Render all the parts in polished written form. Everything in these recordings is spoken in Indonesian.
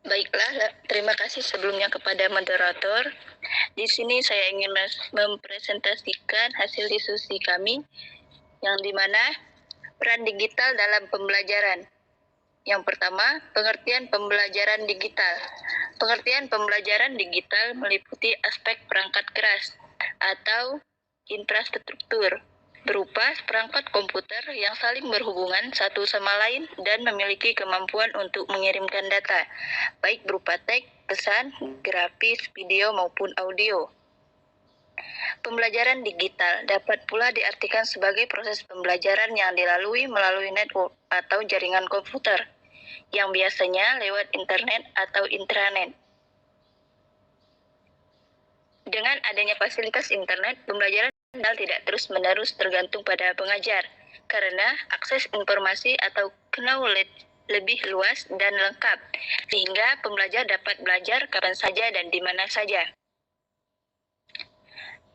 Baiklah, terima kasih sebelumnya kepada moderator. Di sini saya ingin mempresentasikan hasil diskusi kami yang dimana peran digital dalam pembelajaran. Yang pertama, pengertian pembelajaran digital. Pengertian pembelajaran digital meliputi aspek perangkat keras atau infrastruktur berupa perangkat komputer yang saling berhubungan satu sama lain dan memiliki kemampuan untuk mengirimkan data, baik berupa teks, pesan, grafis, video maupun audio. Pembelajaran digital dapat pula diartikan sebagai proses pembelajaran yang dilalui melalui network atau jaringan komputer, yang biasanya lewat internet atau intranet. Dengan adanya fasilitas internet, pembelajaran digital tidak terus-menerus tergantung pada pengajar, karena akses informasi atau knowledge lebih luas dan lengkap, sehingga pembelajar dapat belajar kapan saja dan di mana saja.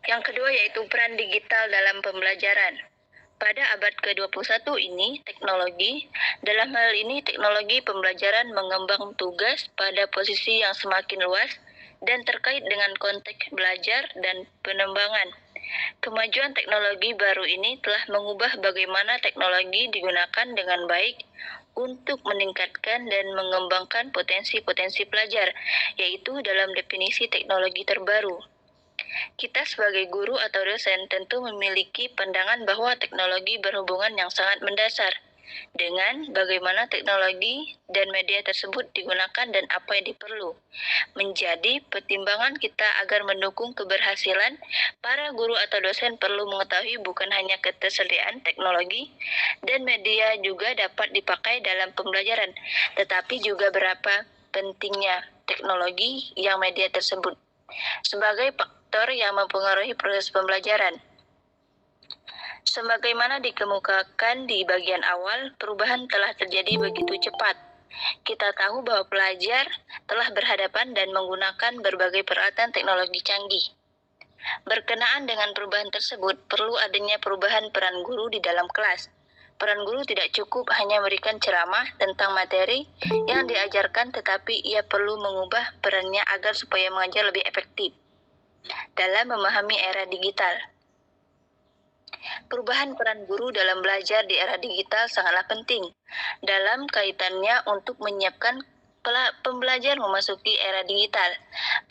Yang kedua yaitu peran digital dalam pembelajaran. Pada abad ke-21 ini, dalam hal ini teknologi pembelajaran mengembang tugas pada posisi yang semakin luas dan terkait dengan konteks belajar dan pengembangan. Kemajuan teknologi baru ini telah mengubah bagaimana teknologi digunakan dengan baik untuk meningkatkan dan mengembangkan potensi-potensi pelajar, yaitu dalam definisi teknologi terbaru. Kita sebagai guru atau dosen tentu memiliki pandangan bahwa teknologi berhubungan yang sangat mendasar dengan bagaimana teknologi dan media tersebut digunakan dan apa yang diperlu. Menjadi pertimbangan kita agar mendukung keberhasilan, para guru atau dosen perlu mengetahui bukan hanya ketersediaan teknologi dan media juga dapat dipakai dalam pembelajaran, tetapi juga berapa pentingnya teknologi yang media tersebut sebagai faktor yang mempengaruhi proses pembelajaran. Sebagaimana dikemukakan di bagian awal, perubahan telah terjadi begitu cepat. Kita tahu bahwa pelajar telah berhadapan dan menggunakan berbagai peralatan teknologi canggih. Berkenaan dengan perubahan tersebut, perlu adanya perubahan peran guru di dalam kelas. Peran guru tidak cukup hanya memberikan ceramah tentang materi yang diajarkan, tetapi ia perlu mengubah perannya agar supaya mengajar lebih efektif dalam memahami era digital. Perubahan peran guru dalam belajar di era digital sangatlah penting dalam kaitannya untuk menyiapkan pembelajar memasuki era digital.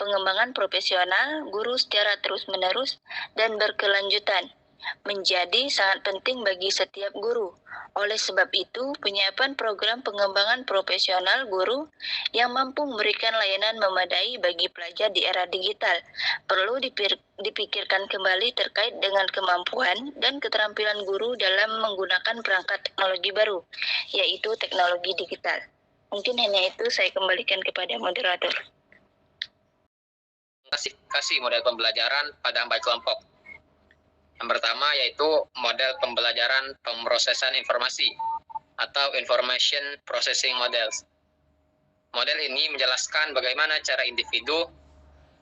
Pengembangan profesional guru secara terus-menerus dan berkelanjutan menjadi sangat penting bagi setiap guru. Oleh sebab itu, penyiapan program pengembangan profesional guru yang mampu memberikan layanan memadai bagi pelajar di era digital perlu dipikirkan kembali terkait dengan kemampuan dan keterampilan guru dalam menggunakan perangkat teknologi baru, yaitu teknologi digital. Mungkin hanya itu, saya kembalikan kepada moderator. Kasih model pembelajaran pada 4 kelompok. Yang pertama yaitu model pembelajaran pemrosesan informasi atau Information Processing Models. Model ini menjelaskan bagaimana cara individu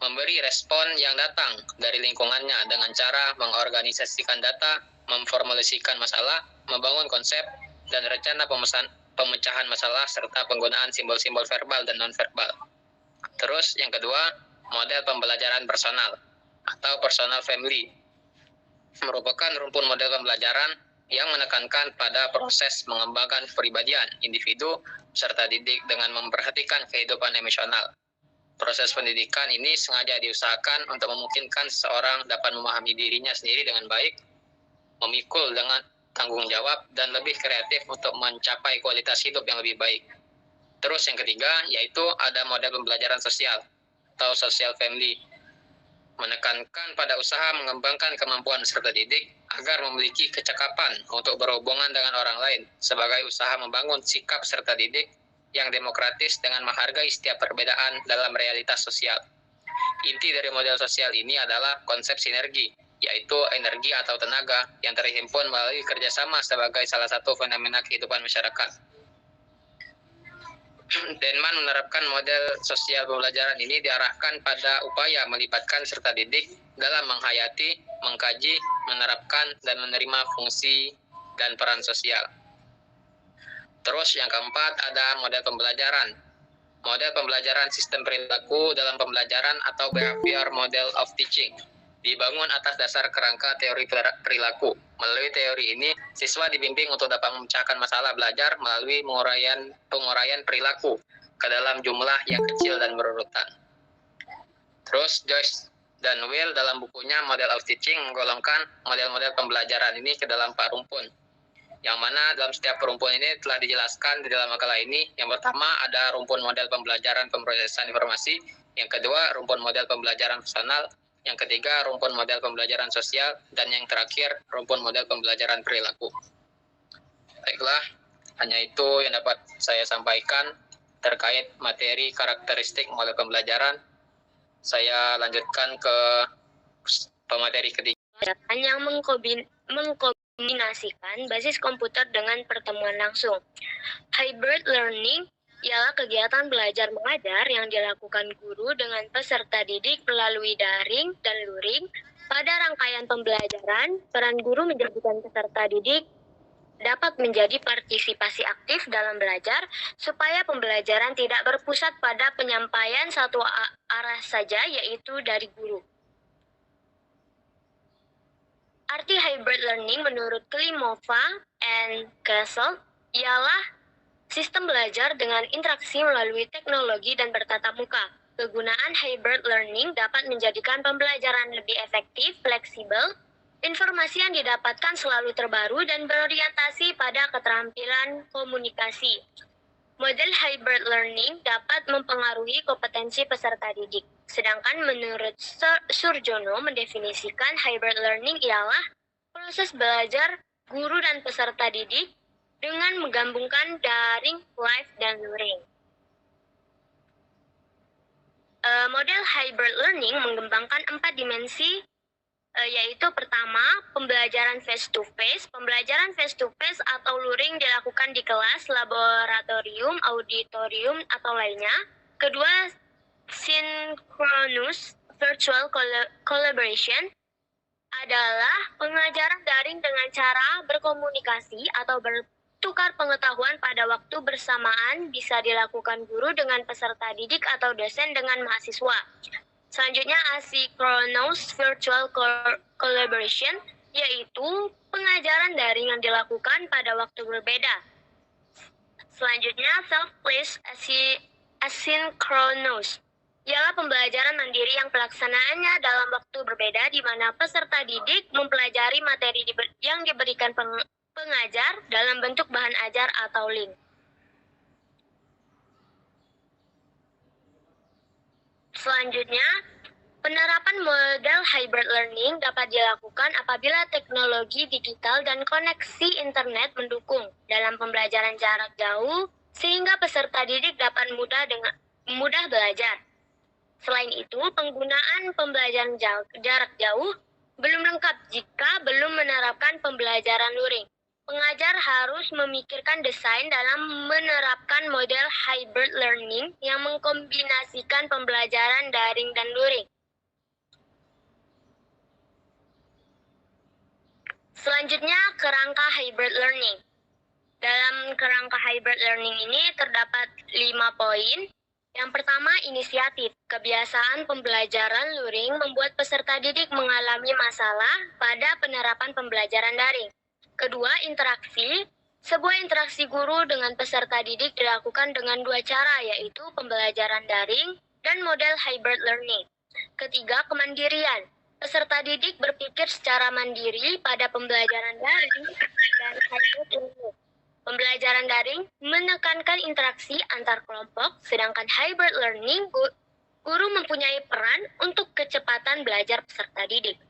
memberi respon yang datang dari lingkungannya dengan cara mengorganisasikan data, memformulasikan masalah, membangun konsep, dan rencana pemecahan masalah serta penggunaan simbol-simbol verbal dan non-verbal. Terus yang kedua, model pembelajaran personal atau Personal Family merupakan rumpun model pembelajaran yang menekankan pada proses mengembangkan kepribadian individu serta didik dengan memperhatikan kehidupan emosional. Proses pendidikan ini sengaja diusahakan untuk memungkinkan seseorang dapat memahami dirinya sendiri dengan baik, memikul dengan tanggung jawab, dan lebih kreatif untuk mencapai kualitas hidup yang lebih baik. Terus yang ketiga, yaitu ada model pembelajaran sosial atau Social Family, menekankan pada usaha mengembangkan kemampuan serta didik agar memiliki kecakapan untuk berhubungan dengan orang lain sebagai usaha membangun sikap serta didik yang demokratis dengan menghargai setiap perbedaan dalam realitas sosial. Inti dari model sosial ini adalah konsep sinergi, yaitu energi atau tenaga yang terhimpun melalui kerjasama sebagai salah satu fenomena kehidupan masyarakat. Denman menerapkan model sosial pembelajaran ini diarahkan pada upaya melibatkan serta didik dalam menghayati, mengkaji, menerapkan, dan menerima fungsi dan peran sosial. Terus yang keempat ada model pembelajaran Model pembelajaran sistem perilaku dalam pembelajaran atau behavior model of teaching dibangun atas dasar kerangka teori perilaku. Melalui teori ini, siswa dibimbing untuk dapat memecahkan masalah belajar melalui penguraian perilaku ke dalam jumlah yang kecil dan berurutan. Terus Joyce dan Will dalam bukunya Model of Teaching menggolongkan model-model pembelajaran ini ke dalam 4 rumpun. Yang mana dalam setiap rumpun ini telah dijelaskan di dalam makalah ini. Yang pertama ada rumpun model pembelajaran pemrosesan informasi, yang kedua rumpun model pembelajaran personal, yang ketiga rumpun model pembelajaran sosial, dan yang terakhir rumpun model pembelajaran perilaku. Baiklah, hanya itu yang dapat saya sampaikan terkait materi karakteristik model pembelajaran. Saya lanjutkan ke pemateri ketiga. Yang mengkombinasikan basis komputer dengan pertemuan langsung. Hybrid learning ialah kegiatan belajar mengajar yang dilakukan guru dengan peserta didik melalui daring dan luring. Pada rangkaian pembelajaran, peran guru menjadikan peserta didik dapat menjadi partisipasi aktif dalam belajar supaya pembelajaran tidak berpusat pada penyampaian satu arah saja, yaitu dari guru. Arti hybrid learning menurut Klimova and Kessel ialah sistem belajar dengan interaksi melalui teknologi dan bertatap muka. Kegunaan hybrid learning dapat menjadikan pembelajaran lebih efektif, fleksibel, informasi yang didapatkan selalu terbaru dan berorientasi pada keterampilan komunikasi. Model hybrid learning dapat mempengaruhi kompetensi peserta didik. Sedangkan menurut Surjono mendefinisikan hybrid learning ialah proses belajar guru dan peserta didik dengan menggabungkan daring, live, dan luring. Model hybrid learning mengembangkan 4 dimensi, yaitu pertama, pembelajaran face-to-face. Pembelajaran face-to-face atau luring dilakukan di kelas, laboratorium, auditorium, atau lainnya. Kedua, synchronous virtual collaboration adalah pengajaran daring dengan cara berkomunikasi atau bertukar pengetahuan pada waktu bersamaan, bisa dilakukan guru dengan peserta didik atau dosen dengan mahasiswa. Selanjutnya, asynchronous virtual collaboration, yaitu pengajaran daring yang dilakukan pada waktu berbeda. Selanjutnya, self-paced asynchronous, ialah pembelajaran mandiri yang pelaksanaannya dalam waktu berbeda, di mana peserta didik mempelajari materi yang diberikan pengajar dalam bentuk bahan ajar atau link. Selanjutnya, penerapan model hybrid learning dapat dilakukan apabila teknologi digital dan koneksi internet mendukung dalam pembelajaran jarak jauh, sehingga peserta didik dapat mudah belajar. Selain itu, penggunaan pembelajaran jarak jauh belum lengkap jika belum menerapkan pembelajaran luring. Pengajar harus memikirkan desain dalam menerapkan model hybrid learning yang mengkombinasikan pembelajaran daring dan luring. Selanjutnya, kerangka hybrid learning. Dalam kerangka hybrid learning ini terdapat 5 poin. Yang pertama, inisiatif. Kebiasaan pembelajaran luring membuat peserta didik mengalami masalah pada penerapan pembelajaran daring. Kedua, interaksi. Sebuah interaksi guru dengan peserta didik dilakukan dengan 2 cara, yaitu pembelajaran daring dan model hybrid learning. Ketiga, kemandirian. Peserta didik berpikir secara mandiri pada pembelajaran daring dan hybrid learning. Pembelajaran daring menekankan interaksi antar kelompok, sedangkan hybrid learning guru mempunyai peran untuk kecepatan belajar peserta didik.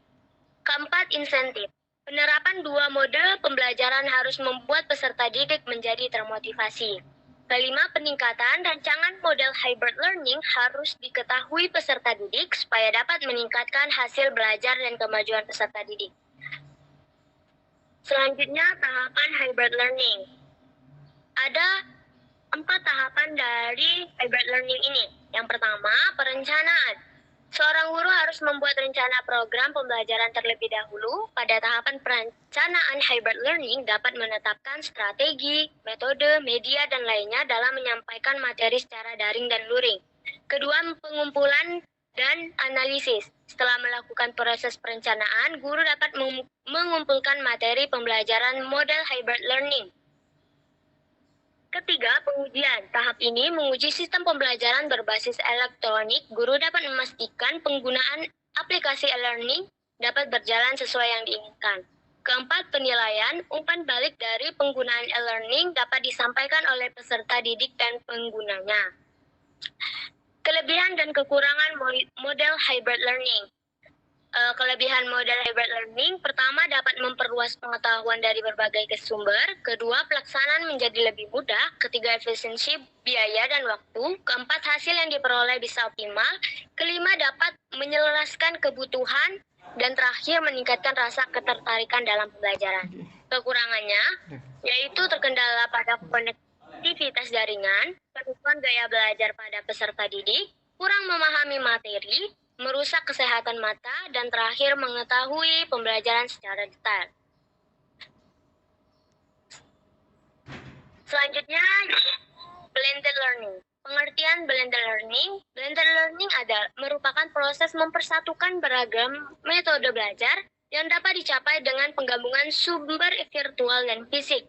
Keempat, insentif. Penerapan 2 mode pembelajaran harus membuat peserta didik menjadi termotivasi. Kelima, peningkatan rancangan model hybrid learning harus diketahui peserta didik supaya dapat meningkatkan hasil belajar dan kemajuan peserta didik. Selanjutnya, tahapan hybrid learning. Ada 4 tahapan dari hybrid learning ini. Yang pertama, perencanaan. Seorang guru harus membuat rencana program pembelajaran terlebih dahulu. Pada tahapan perencanaan hybrid learning dapat menetapkan strategi, metode, media, dan lainnya dalam menyampaikan materi secara daring dan luring. Kedua, pengumpulan dan analisis. Setelah melakukan proses perencanaan, guru dapat mengumpulkan materi pembelajaran model hybrid learning. Ketiga, pengujian. Tahap ini menguji sistem pembelajaran berbasis elektronik. Guru dapat memastikan penggunaan aplikasi e-learning dapat berjalan sesuai yang diinginkan. Keempat, penilaian. Umpan balik dari penggunaan e-learning dapat disampaikan oleh peserta didik dan penggunanya. Kelebihan dan kekurangan model hybrid learning. Kelebihan model hybrid learning, pertama dapat memperluas pengetahuan dari berbagai sumber, kedua pelaksanaan menjadi lebih mudah, ketiga efisiensi biaya dan waktu, keempat hasil yang diperoleh bisa optimal, kelima dapat menyelaraskan kebutuhan, dan terakhir meningkatkan rasa ketertarikan dalam pembelajaran. Kekurangannya yaitu terkendala pada konektivitas jaringan, penurunan gaya belajar pada peserta didik, kurang memahami materi, merusak kesehatan mata, dan terakhir mengetahui pembelajaran secara detail. Selanjutnya, blended learning. Pengertian blended learning. Blended learning merupakan proses mempersatukan beragam metode belajar yang dapat dicapai dengan penggabungan sumber virtual dan fisik.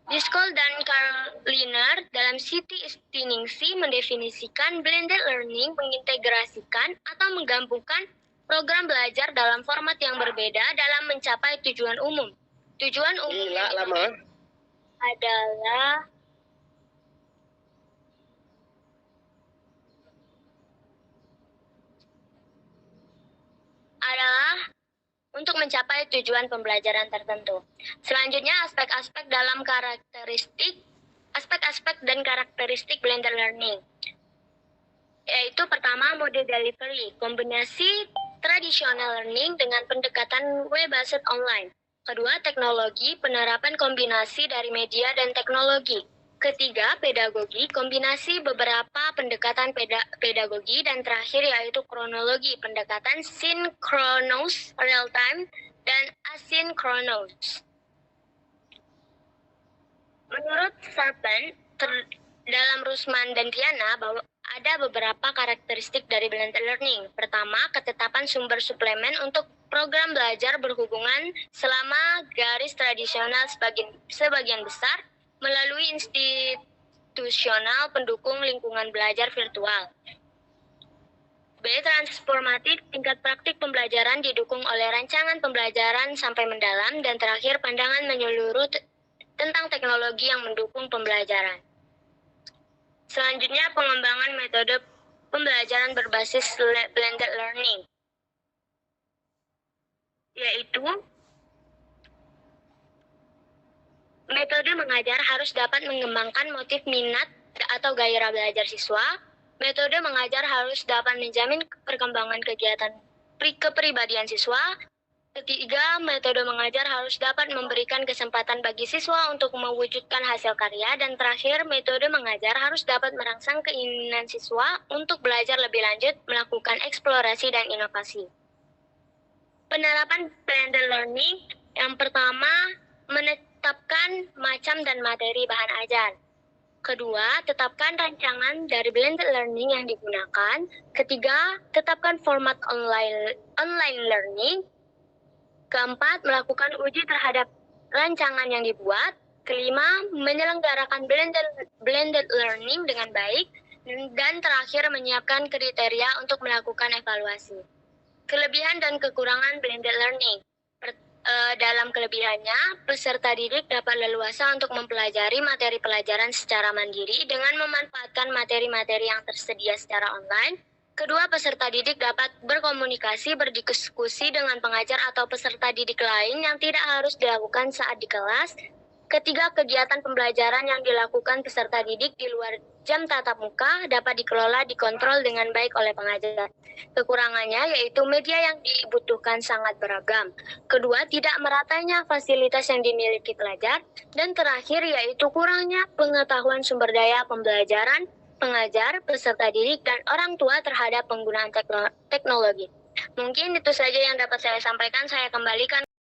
Driscoll dan Carl Liner dalam City Stiningsi mendefinisikan blended learning mengintegrasikan atau menggabungkan program belajar dalam format yang berbeda dalam mencapai tujuan umum. Tujuan umum adalah untuk mencapai tujuan pembelajaran tertentu. Selanjutnya, aspek-aspek dan karakteristik blended learning. Yaitu pertama, mode delivery, kombinasi traditional learning dengan pendekatan web-based online. Kedua, teknologi, penerapan kombinasi dari media dan teknologi. Ketiga, pedagogi, kombinasi beberapa pendekatan pedagogi, dan terakhir yaitu kronologi, pendekatan synchronous, real time, dan asynchronous. Menurut Sarpen, dalam Rusman dan Tiana, bahwa ada beberapa karakteristik dari blended learning. Pertama, ketetapan sumber suplemen untuk program belajar berhubungan selama garis tradisional sebagian besar melalui institusional pendukung lingkungan belajar virtual. B. Transformatif, tingkat praktik pembelajaran didukung oleh rancangan pembelajaran sampai mendalam, dan terakhir pandangan menyeluruh tentang teknologi yang mendukung pembelajaran. Selanjutnya, pengembangan metode pembelajaran berbasis blended learning, yaitu metode mengajar harus dapat mengembangkan motif minat atau gairah belajar siswa. Metode mengajar harus dapat menjamin perkembangan kegiatan kepribadian siswa. Ketiga, metode mengajar harus dapat memberikan kesempatan bagi siswa untuk mewujudkan hasil karya. Dan terakhir, metode mengajar harus dapat merangsang keinginan siswa untuk belajar lebih lanjut, melakukan eksplorasi dan inovasi. Penerapan blended learning, yang pertama, menetapkan macam dan materi bahan ajar. Kedua, tetapkan rancangan dari blended learning yang digunakan. Ketiga, tetapkan format online learning. Keempat, melakukan uji terhadap rancangan yang dibuat. Kelima, menyelenggarakan blended learning dengan baik. Dan terakhir, menyiapkan kriteria untuk melakukan evaluasi. Kelebihan dan kekurangan blended learning. Dalam kelebihannya, peserta didik dapat leluasa untuk mempelajari materi pelajaran secara mandiri dengan memanfaatkan materi-materi yang tersedia secara online. Kedua, peserta didik dapat berkomunikasi, berdiskusi dengan pengajar atau peserta didik lain yang tidak harus dilakukan saat di kelas. Ketiga, kegiatan pembelajaran yang dilakukan peserta didik di luar jam tatap muka dapat dikelola, dikontrol dengan baik oleh pengajar. Kekurangannya yaitu media yang dibutuhkan sangat beragam. Kedua, tidak meratanya fasilitas yang dimiliki pelajar. Dan terakhir yaitu kurangnya pengetahuan sumber daya pembelajaran, pengajar, peserta didik, dan orang tua terhadap penggunaan teknologi. Mungkin itu saja yang dapat saya sampaikan. Saya kembalikan